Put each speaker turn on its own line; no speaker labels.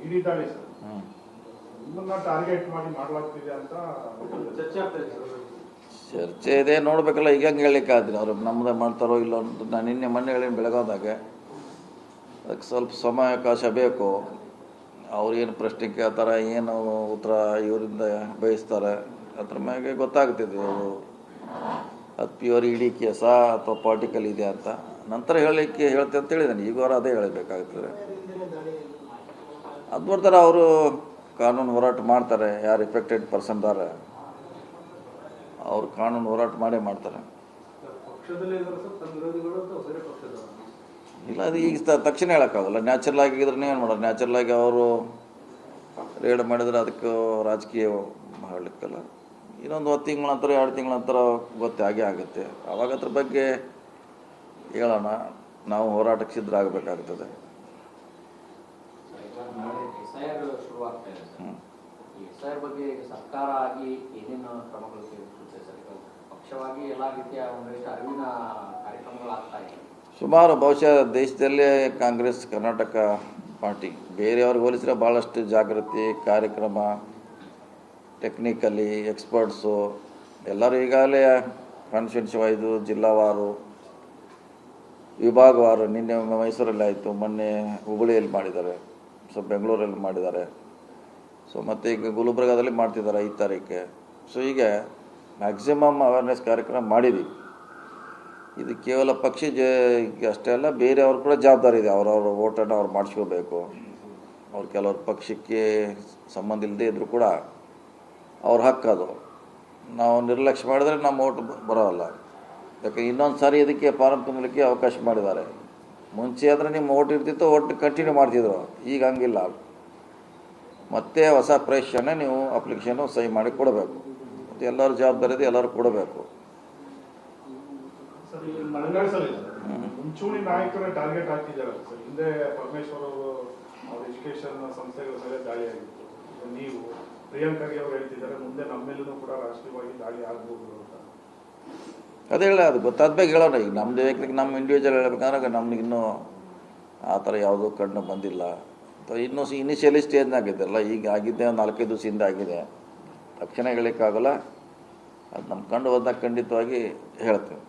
ಇಡೀ ದಾಳಿ ಸರ್ ನಿಮ್ಮನ್ನ ಟಾರ್ಗೆಟ್ ಮಾಡಿ ಮಾಡಲಾಗ್ತಿದೆ ಅಂತ ಚರ್ಚೆ ಆಗ್ತಿದೆ.
ಚರ್ಚೆ ಇದೆ, ನೋಡ್ಬೇಕಲ್ಲ. ಈಗ ಹಂಗೆ ಹೇಳಲಿಕ್ಕಾದ್ರೆ ಅವ್ರು ನಮ್ಮದೇ ಮಾಡ್ತಾರೋ ಇಲ್ಲ ಅಂತ. ನಾನು ನಿನ್ನೆ ಮೊನ್ನೆ ಹೇಳೀನಿ ಬೆಳಗಾದಾಗ, ಅದಕ್ಕೆ ಸ್ವಲ್ಪ ಸಮಯಾವಕಾಶ ಬೇಕು. ಅವ್ರು ಏನು ಪ್ರಶ್ನೆ ಕೇಳ್ತಾರೆ, ಏನು ಉತ್ತರ ಇವರಿಂದ ಬಯಸ್ತಾರೆ, ಅದ್ರ ಮ್ಯಾಗೆ ಗೊತ್ತಾಗ್ತಿದೆ ಅವರು ಅದು ಪ್ಯೂರ್ ಇಡಿ ಕೇಸಾ ಅಥವಾ ಪಾರ್ಟಿಕಲ್ ಇದೆ ಅಂತ. ನಂತರ ಹೇಳ್ತೆ ಅಂತ ಹೇಳಿದ್ದಾನೆ. ಈಗ ಅವರು ಅದೇ ಹೇಳಬೇಕಾಗ್ತದೆ. ಅದು ಬರ್ತಾರೆ, ಅವರು ಕಾನೂನು ಹೋರಾಟ ಮಾಡ್ತಾರೆ. ಯಾರು ಎಫೆಕ್ಟೆಡ್ ಪರ್ಸನ್ ಇದ್ದಾರೆ ಅವ್ರು ಕಾನೂನು ಹೋರಾಟ ಮಾಡೇ ಮಾಡ್ತಾರೆ. ಇಲ್ಲ, ಅದು ಈಗ ತಕ್ಷಣ ಹೇಳೋಕ್ಕಾಗಲ್ಲ. ನ್ಯಾಚುರಲ್ ಆಗಿದ್ರೆ ಏನು ಮಾಡೋದು? ನ್ಯಾಚುರಲ್ ಆಗಿ ಅವರು ರೇಡ್ ಮಾಡಿದ್ರೆ ಅದಕ್ಕೆ ರಾಜಕೀಯ ಮಾಡಲಿಕ್ಕಲ್ಲ. ಇನ್ನೊಂದು 10 ತಿಂಗಳ ನಂತರ 2 ತಿಂಗಳ ನಂತರ ಗೊತ್ತಾಗೇ ಆಗುತ್ತೆ. ಆವಾಗ ಅದ್ರ ಬಗ್ಗೆ ಹೇಳೋಣ. ನಾವು ಹೋರಾಟಕ್ಕೆ ಸಿದ್ಧರಾಗಬೇಕಾಗ್ತದೆ.
ಬಗ್ಗೆ ಸರ್ಕಾರ ಆಗಿ ಏನೇನು ಕ್ರಮಗಳು ತೆಗೆದುಕೊಳ್ಳುತ್ತೆ ಸರ್? ಪಕ್ಷವಾಗಿ ಎಲ್ಲ ರೀತಿಯ ಒಂದಷ್ಟು ಅರಿವಿನ ಕಾರ್ಯಕ್ರಮಗಳಾಗ್ತಾ ಇದೆ.
ಸುಮಾರು ಬಹುಶಃ ದೇಶದಲ್ಲೇ ಕಾಂಗ್ರೆಸ್ ಕರ್ನಾಟಕ ಪಾರ್ಟಿ ಬೇರೆಯವ್ರಿಗೆ ಹೋಲಿಸಿದ್ರೆ ಭಾಳಷ್ಟು ಜಾಗೃತಿ ಕಾರ್ಯಕ್ರಮ, ಟೆಕ್ನಿಕಲಿ ಎಕ್ಸ್ಪರ್ಟ್ಸು ಎಲ್ಲರೂ ಈಗಾಗಲೇ ಕಾನ್ಸ್ಟಿಟ್ಯೂನ್ಸಿ ವೈಸು, ಜಿಲ್ಲಾವಾರು, ವಿಭಾಗವಾರು. ನಿನ್ನೆ ಮೈಸೂರಲ್ಲಿ ಆಯಿತು, ಮೊನ್ನೆ ಹುಬ್ಬಳ್ಳಿಯಲ್ಲಿ ಮಾಡಿದ್ದಾರೆ, ಸೊ ಬೆಂಗಳೂರಲ್ಲಿ ಮಾಡಿದ್ದಾರೆ. ಸೊ ಮತ್ತು ಈಗ ಗುಲ್ಬರ್ಗಾದಲ್ಲಿ ಮಾಡ್ತಿದ್ದಾರೆ 5 ತಾರೀಕಿಗೆ. ಸೊ ಈಗ ಮ್ಯಾಕ್ಸಿಮಮ್ ಅವೇರ್ನೆಸ್ ಕಾರ್ಯಕ್ರಮ ಮಾಡಿದ್ದೀವಿ. ಇದು ಕೇವಲ ಪಕ್ಷ ಅಷ್ಟೇ ಅಲ್ಲ, ಬೇರೆಯವ್ರು ಕೂಡ ಜವಾಬ್ದಾರಿ ಇದೆ. ಅವ್ರವ್ರ ಓಟನ್ನು ಅವ್ರು ಮಾಡಿಸ್ಕೋಬೇಕು. ಅವ್ರು ಕೆಲವ್ರ ಪಕ್ಷಕ್ಕೆ ಸಂಬಂಧ ಇಲ್ಲದೆ ಇದ್ದರೂ ಕೂಡ ಅವ್ರ ಹಕ್ಕು ಅದು. ನಾವು ನಿರ್ಲಕ್ಷ್ಯ ಮಾಡಿದ್ರೆ ನಮ್ಮ ಓಟ್ ಬರೋಲ್ಲ. ಯಾಕೆ ಇನ್ನೊಂದು ಸಾರಿ ಇದಕ್ಕೆ ಫಾರಂ ತುಂಬಲಿಕ್ಕೆ ಅವಕಾಶ ಮಾಡಿದ್ದಾರೆ. ಮುಂಚೆ ಆದರೆ ನಿಮ್ಮ ಓಟ್ ಇರ್ತಿತ್ತು, ಓಟ್ ಕಂಟಿನ್ಯೂ ಮಾಡ್ತಿದ್ರು. ಈಗ ಹಂಗಿಲ್ಲ. ಮತ್ತೆ ಹೊಸ ಪ್ರೇಷನ್ನೇ ನೀವು ಅಪ್ಲಿಕೇಶನ್ನು ಸಹಿ ಮಾಡಿ ಕೊಡಬೇಕು. ಮತ್ತು ಎಲ್ಲರ ಜವಾಬ್ದಾರಿ ಇದೆ, ಎಲ್ಲರೂ ಕೊಡಬೇಕು.
ಮುಂಚೂಣಿ ನಾಯಕರ ಟಾರ್ಗೆಟ್ ಆಗ್ತಿದ್ದಾರೆ ಸರ್. ಹಿಂದೆ ಪರಮೇಶ್ವರ್ ಅವರು ಅವ್ರ ಎಜುಕೇಶನ್ ಸಂಸ್ಥೆಗಳ ಮೇಲೆ ದಾಳಿ ಆಗಿತ್ತು. ನೀವು ಪ್ರಿಯಾಂಕಾಗೆ ಅವರು ಹೇಳ್ತಿದ್ದಾರೆ ಮುಂದೆ ನಮ್ಮೆಲ್ಲೂ ಕೂಡ ರಾಷ್ಟ್ರೀಯವಾಗಿ ದಾಳಿ ಆಗ್ಬೋದು ಅಂತ.
ಅದೇ ಹೇಳ, ಅದು ಗೊತ್ತಾದ್ಮೇಲೆ ಹೇಳೋಣ. ಈಗ ನಮ್ಮದು ವ್ಯಕ್ತಿಗೆ ನಮ್ಮ ಇಂಡಿವಿಜುವಲ್ ಹೇಳ್ಬೇಕಂದ್ರೆ ನಮ್ಗೆ ಇನ್ನೂ ಆ ಥರ ಯಾವುದೂ ಕಣ್ಣು ಬಂದಿಲ್ಲ. ಇನ್ನೂ ಇನಿಷಿಯಲಿ ಸ್ಟೇಜ್ನಾಗಿದ್ದೆಲ್ಲ. ಈಗ ಆಗಿದ್ದೆ 4-5 ದಿವಸದಿಂದ ಆಗಿದೆ. ತಕ್ಷಣ ಹೇಳೋಕ್ಕಾಗಲ್ಲ. ಅದು ನಮ್ಮ ಕಂಡು ಬಂದಾಗ ಖಂಡಿತವಾಗಿ ಹೇಳ್ತೇವೆ.